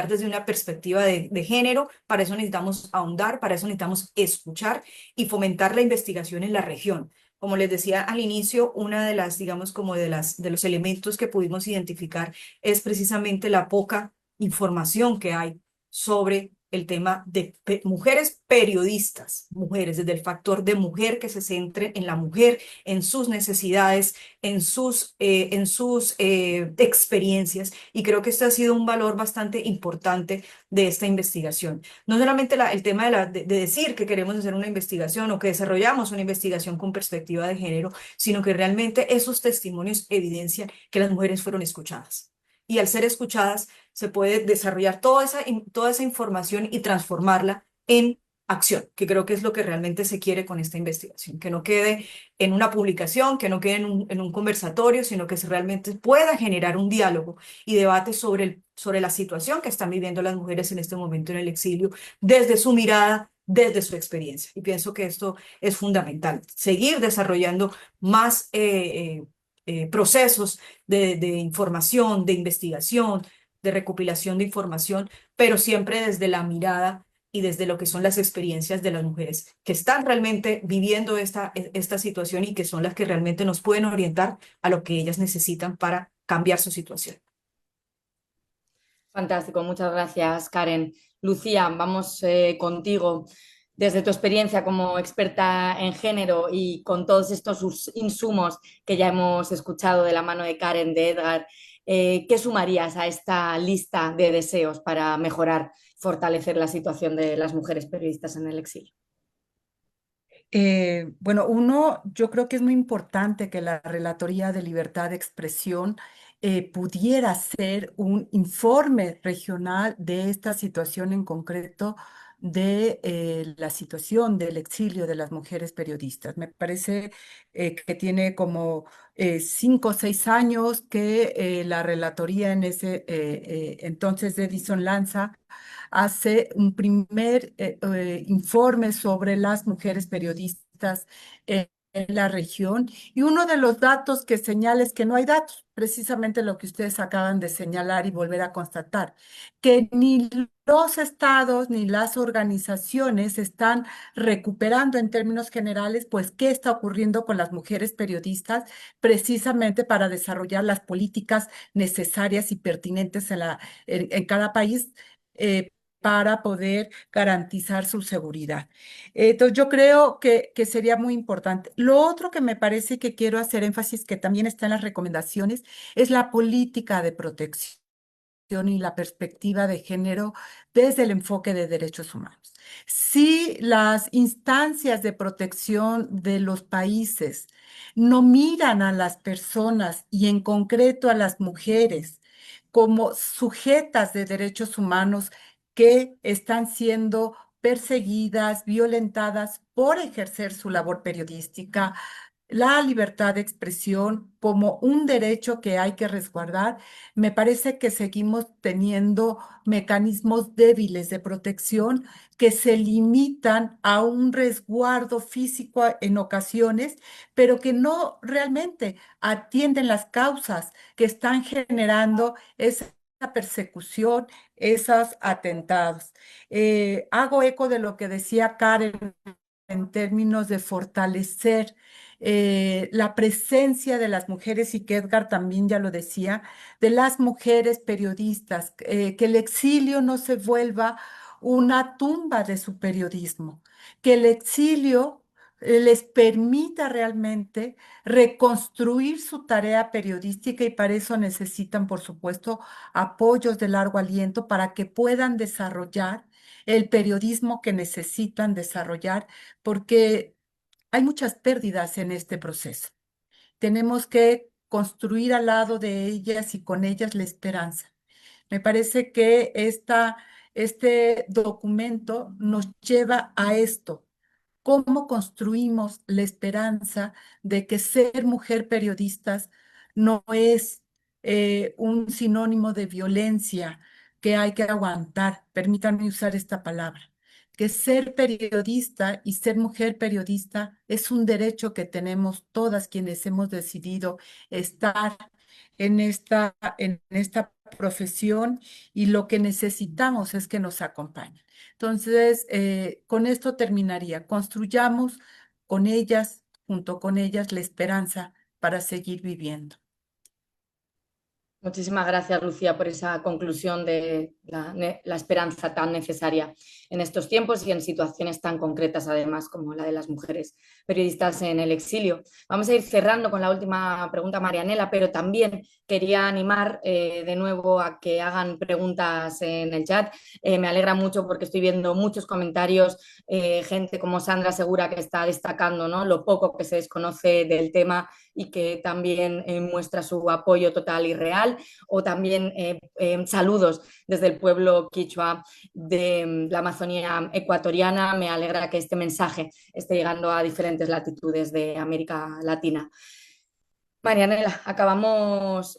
desde una perspectiva de género, para eso necesitamos ahondar, para eso necesitamos escuchar y fomentar la investigación en la región. Como les decía al inicio, una de las, digamos, como de los elementos que pudimos identificar es precisamente la poca información que hay sobre el tema de mujeres periodistas, mujeres, desde el factor de mujer que se centre en la mujer, en sus necesidades, en sus experiencias. Y creo que este ha sido un valor bastante importante de esta investigación. No solamente el tema de decir que queremos hacer una investigación o que desarrollamos una investigación con perspectiva de género, sino que realmente esos testimonios evidencian que las mujeres fueron escuchadas. Y al ser escuchadas, se puede desarrollar toda esa información y transformarla en acción, que creo que es lo que realmente se quiere con esta investigación, que no quede en una publicación, que no quede en un conversatorio, sino que se realmente pueda generar un diálogo y debate sobre la situación que están viviendo las mujeres en este momento en el exilio, desde su mirada, desde su experiencia. Y pienso que esto es fundamental, seguir desarrollando más procesos de información, de investigación, de recopilación de información, pero siempre desde la mirada y desde lo que son las experiencias de las mujeres que están realmente viviendo esta situación y que son las que realmente nos pueden orientar a lo que ellas necesitan para cambiar su situación. Fantástico, muchas gracias, Karen. Lucía, vamos contigo. Desde tu experiencia como experta en género y con todos estos insumos que ya hemos escuchado de la mano de Karen, de Edgar, ¿qué sumarías a esta lista de deseos para mejorar, fortalecer la situación de las mujeres periodistas en el exilio? Bueno, uno, yo creo que es muy importante que la Relatoría de Libertad de Expresión pudiera ser un informe regional de esta situación en concreto de la situación del exilio de las mujeres periodistas. Me parece que tiene como 5 o 6 años que la Relatoría en ese entonces de Edison Lanza hace un primer informe sobre las mujeres periodistas en la región y uno de los datos que señala es que no hay datos, precisamente lo que ustedes acaban de señalar y volver a constatar, que ni los estados ni las organizaciones están recuperando en términos generales, pues, qué está ocurriendo con las mujeres periodistas precisamente para desarrollar las políticas necesarias y pertinentes en cada país. Para poder garantizar su seguridad. Entonces, yo creo que sería muy importante. Lo otro que me parece que quiero hacer énfasis, que también está en las recomendaciones, es la política de protección y la perspectiva de género desde el enfoque de derechos humanos. Si las instancias de protección de los países no miran a las personas y en concreto a las mujeres como sujetas de derechos humanos que están siendo perseguidas, violentadas por ejercer su labor periodística, la libertad de expresión como un derecho que hay que resguardar, me parece que seguimos teniendo mecanismos débiles de protección que se limitan a un resguardo físico en ocasiones, pero que no realmente atienden las causas que están generando esa persecución, esos atentados. Hago eco de lo que decía Karen en términos de fortalecer la presencia de las mujeres y que Edgar también ya lo decía, de las mujeres periodistas, que el exilio no se vuelva una tumba de su periodismo, que el exilio les permita realmente reconstruir su tarea periodística y para eso necesitan, por supuesto, apoyos de largo aliento para que puedan desarrollar el periodismo que necesitan desarrollar, porque hay muchas pérdidas en este proceso. Tenemos que construir al lado de ellas y con ellas la esperanza. Me parece que este documento nos lleva a esto. ¿Cómo construimos la esperanza de que ser mujer periodistas no es un sinónimo de violencia que hay que aguantar? Permítanme usar esta palabra. Que ser periodista y ser mujer periodista es un derecho que tenemos todas quienes hemos decidido estar en esta profesión y lo que necesitamos es que nos acompañen. Entonces, con esto terminaría. Construyamos con ellas, junto con ellas, la esperanza para seguir viviendo. Muchísimas gracias, Lucía, por esa conclusión de la esperanza tan necesaria en estos tiempos y en situaciones tan concretas, además, como la de las mujeres periodistas en el exilio. Vamos a ir cerrando con la última pregunta, Marianela, pero también quería animar de nuevo a que hagan preguntas en el chat. Me alegra mucho porque estoy viendo muchos comentarios, gente como Sandra Segura que está destacando, ¿no?, lo poco que se desconoce del tema y que también muestra su apoyo total y real, o también saludos desde el pueblo quichua de la Amazonía ecuatoriana. Me alegra que este mensaje esté llegando a diferentes latitudes de América Latina. Marianela, acabamos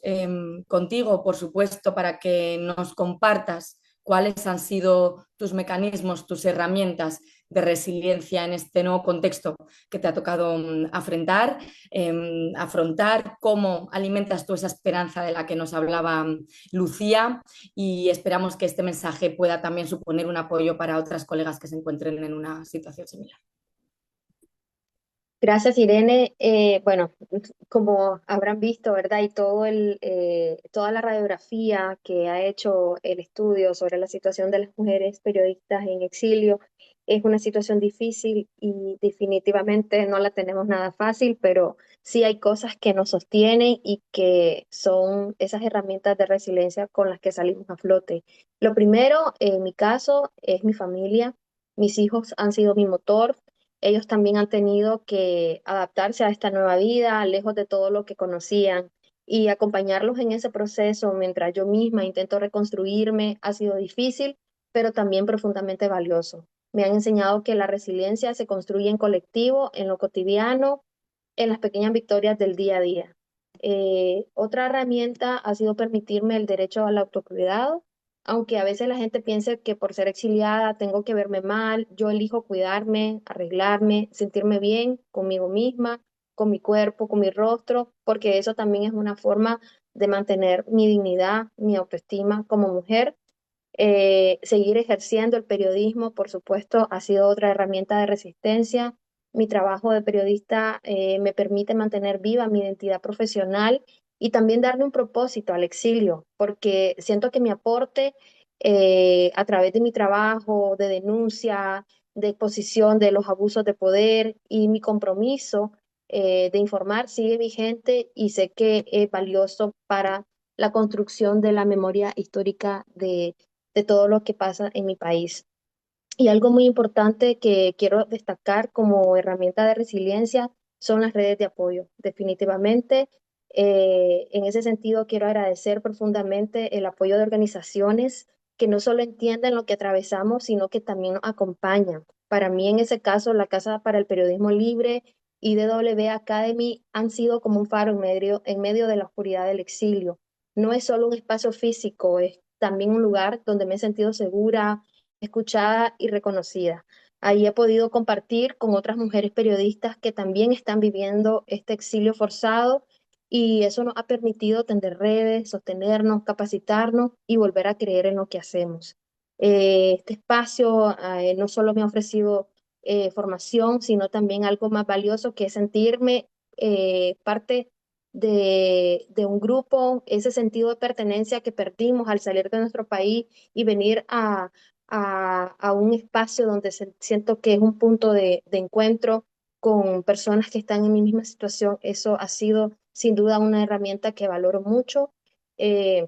contigo, por supuesto, para que nos compartas cuáles han sido tus mecanismos, tus herramientas de resiliencia en este nuevo contexto que te ha tocado afrontar, cómo alimentas tú esa esperanza de la que nos hablaba Lucía, y esperamos que este mensaje pueda también suponer un apoyo para otras colegas que se encuentren en una situación similar. Gracias, Irene. Bueno, como habrán visto, ¿verdad? Y toda la radiografía que ha hecho el estudio sobre la situación de las mujeres periodistas en exilio es una situación difícil y definitivamente no la tenemos nada fácil, pero sí hay cosas que nos sostienen y que son esas herramientas de resiliencia con las que salimos a flote. Lo primero, en mi caso, es mi familia. Mis hijos han sido mi motor. Ellos también han tenido que adaptarse a esta nueva vida, lejos de todo lo que conocían, y acompañarlos en ese proceso mientras yo misma intento reconstruirme ha sido difícil, pero también profundamente valioso. Me han enseñado que la resiliencia se construye en colectivo, en lo cotidiano, en las pequeñas victorias del día a día. Otra herramienta ha sido permitirme el derecho al autocuidado. Aunque a veces la gente piense que por ser exiliada tengo que verme mal, yo elijo cuidarme, arreglarme, sentirme bien conmigo misma, con mi cuerpo, con mi rostro, porque eso también es una forma de mantener mi dignidad, mi autoestima como mujer. Seguir ejerciendo el periodismo, por supuesto, ha sido otra herramienta de resistencia. Mi trabajo de periodista me permite mantener viva mi identidad profesional y también darle un propósito al exilio, porque siento que mi aporte a través de mi trabajo, de denuncia, de exposición de los abusos de poder y mi compromiso de informar sigue vigente y sé que es valioso para la construcción de la memoria histórica de todo lo que pasa en mi país. Y algo muy importante que quiero destacar como herramienta de resiliencia son las redes de apoyo. Definitivamente, en ese sentido, quiero agradecer profundamente el apoyo de organizaciones que no solo entienden lo que atravesamos, sino que también nos acompañan. Para mí, en ese caso, la Casa para el Periodismo Libre y DW Academy han sido como un faro en medio de la oscuridad del exilio. No es solo un espacio físico, es también un lugar donde me he sentido segura, escuchada y reconocida. Ahí he podido compartir con otras mujeres periodistas que también están viviendo este exilio forzado y eso nos ha permitido tender redes, sostenernos, capacitarnos y volver a creer en lo que hacemos. Este espacio no solo me ha ofrecido formación, sino también algo más valioso que es sentirme parte de un grupo, ese sentido de pertenencia que perdimos al salir de nuestro país y venir a un espacio donde siento que es un punto de encuentro con personas que están en mi misma situación. Eso ha sido sin duda una herramienta que valoro mucho. Eh,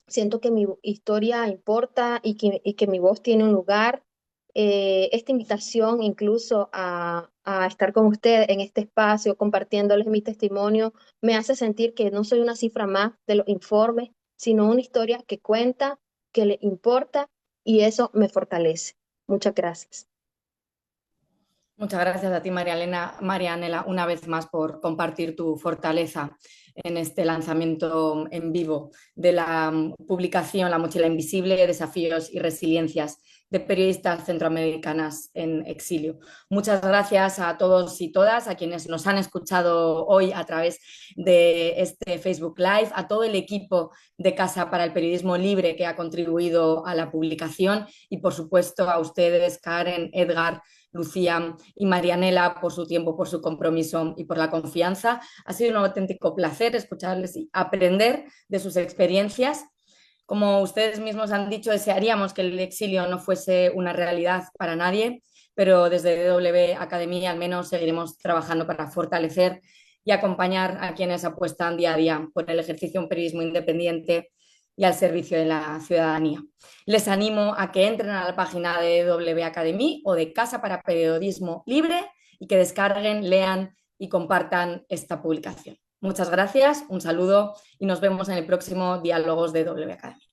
Siento que mi historia importa y que mi voz tiene un lugar. Esta invitación incluso a estar con usted en este espacio, compartiéndoles mi testimonio, me hace sentir que no soy una cifra más de los informes, sino una historia que cuenta, que le importa y eso me fortalece. Muchas gracias. Muchas gracias a ti, Marianela, una vez más por compartir tu fortaleza en este lanzamiento en vivo de la publicación La Mochila Invisible, Desafíos y Resiliencias de periodistas centroamericanas en exilio. Muchas gracias a todos y todas, a quienes nos han escuchado hoy a través de este Facebook Live, a todo el equipo de Casa para el Periodismo Libre que ha contribuido a la publicación y, por supuesto, a ustedes, Karen, Edgar, Lucía y Marianela, por su tiempo, por su compromiso y por la confianza. Ha sido un auténtico placer escucharles y aprender de sus experiencias. Como ustedes mismos han dicho, desearíamos que el exilio no fuese una realidad para nadie, pero desde DW Academia al menos seguiremos trabajando para fortalecer y acompañar a quienes apuestan día a día por el ejercicio de un periodismo independiente y al servicio de la ciudadanía. Les animo a que entren a la página de DW Academy o de Casa para Periodismo Libre y que descarguen, lean y compartan esta publicación. Muchas gracias, un saludo y nos vemos en el próximo Diálogos de DW Academy.